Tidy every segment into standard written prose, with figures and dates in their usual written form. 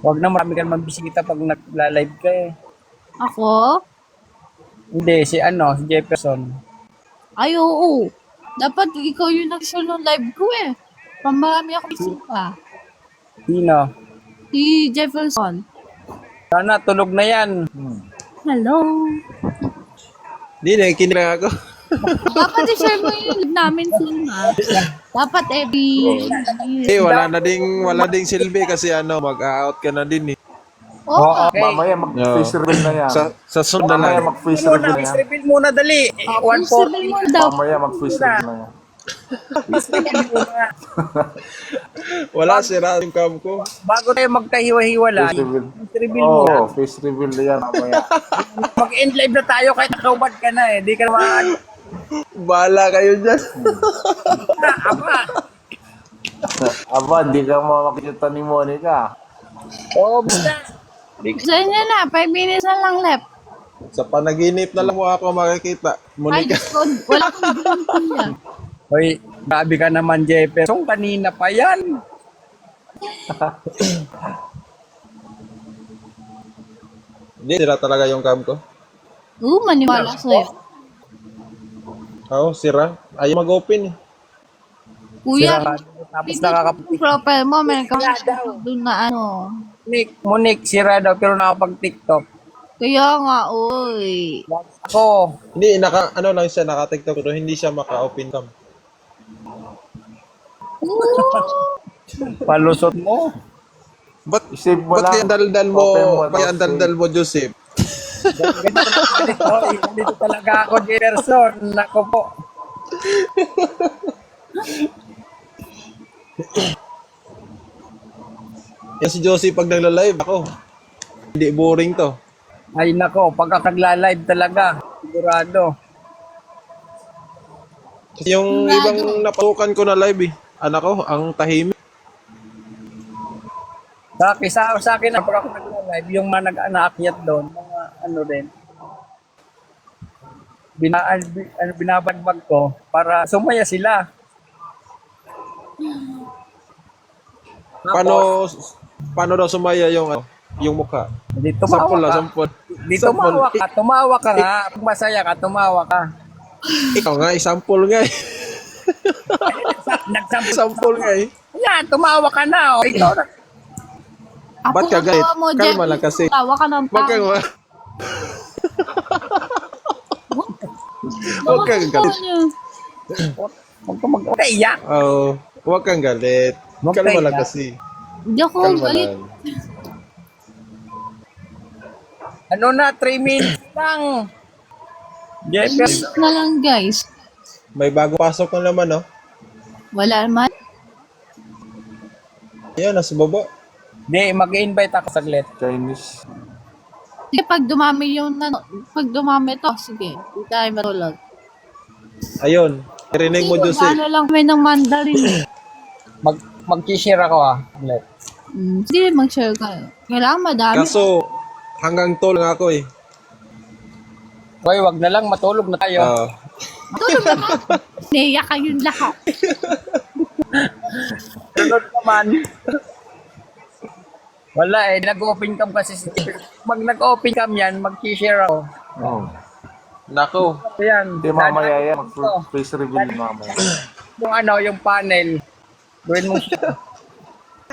Huwag na marami ka naman bisita pag nagla-live ka eh. Ako? Hindi, si Jefferson. Ay, oo. Dapat ikaw yung nag-show ng live ko eh. Pamarami ako bisita. Sino? Si Jefferson. Sana tulog na yan. Hello. Hindi, nakikinig lang ako. Dapat i-share mo yung live namin sila. Dapat every... Wala na ding silbi kasi mag-out ka na din eh. Oo. Okay. Mamaya mag-face reveal na yan. Sa sunod na Mamaya lang. mag-face Muna, reveal na yan. reveal muna dali. Sabihin mo daw. Mamaya mag-face reveal na yan. Wala, sira yung cam ko. Bago tayo magkahiwa-hiwala, Face reveal. reveal mo. Oo, face reveal na yan mamaya. Mag-end live na tayo kahit nakaubad ka na eh. Di ka naman, Bahala kayo dyan. aba. Aba, hindi ka makakita ni Monica. Oo, basta. Sa inyo na, 5 minutes na lang left. Sa panaginip na lang mo ako makikita. Ay, Monica. wala kang gusto niya. Hoy, grabe ka naman, Jefferson. Kanina pa yan. Hindi, sira talaga yung cam ko. Oo, maniwala sa'yo. Oo, sira. Ayaw mag-open eh. Kuya, Tapos tignan nakakapag... yung profile mo, meron kang doon na ano. Monique, sira daw pero nakapag-TikTok. Kaya nga, oy. Ako, Hindi, lang siya, naka-TikTok pero hindi siya maka-open cam. palusot mo. Ba't, I-save mo ba't lang. kaya andal-dal mo, Open mo, kaya tapos andal-dal mo, Joseph? Dito talaga ako, Jefferson. Nako po. Yan si Josie pag nagla-live ako. Hindi boring to. Ay nako, pagka nagla-live talaga. Sigurado. Kasi yung ibang napasukan ko na live anak ko, ang tahimik. Sa akin, pag ako nagla-live, yung mga nag-aakyat doon, mga rin, binabagbag ko para sumaya sila. Paano daw sumaya yung mukha? Hindi tumawa Sampol na, ka. sampol. Hindi tumawa ka nga. Pag masaya ka, tumawa ka. Ikaw nga, isampol nga eh. Isampol nga eh. Yan, tumawa ka na. O, ikaw na. Ba't ka galit? Mo, Kalma Jeff, lang kasi. Tawa ka ng Huwag kang tawa. Huwag kang galit. Huwag ka mag-iyak. Oo. Huwag kang galit. Huwag Kalma ka lang iyak. kasi. Hindi ako Kalma galit. lang. Ano na, 3 minutes lang. Jefferson. Na lang, guys. May bago pasok na naman, no? Wala naman. Yan, nasa baba. Hindi, mag-invite ako saglit. Chinese. Sige, pag dumami to, sige. Hindi tayo matulog. Ayun. Narinig mo, Joseph. Ano lang kami ng Mandarin. Mag-share ako saglit. Sige, mag-share kayo. Kailangan madami. Kaso, hanggang tol lang ako eh. Hoy, wag na lang, matulog na tayo. Oo. Tulog naman. Neya kayong lahat. Tulog naman. Wala eh, nag-open cam kasi. Pag nag-open cam yan, mag-share ako. Oo. Nako. Ayan. Hindi mamaya yan. Ito. Mag-face reveal mamaya. Yung panel. Gawin mo siya.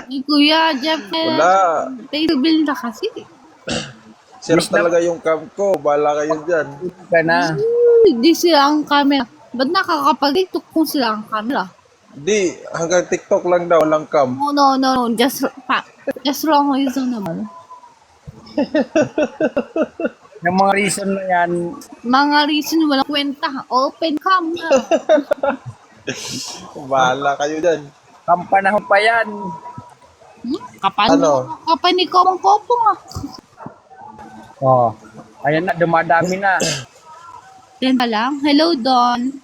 Ay, Kuya, Jeff. Wala. Pay-bill na kasi. Sira talaga yung cam ko. Bahala kayo dyan. Ka na. Hindi sila ang camera. Ba't nakakapag-tiktok kung sila ang camera? Di, hanggang TikTok lang daw, walang cam. No. Just wrong reason naman. Yung mga reason na yan, Mga reason walang kwenta. Open cam na. Bahala kayo dyan. kampanahon pa yan. Ano? Kapan ni Kopong ah. Oh. Ayan na, dumadami na. Yan pa lang. Hello, Don.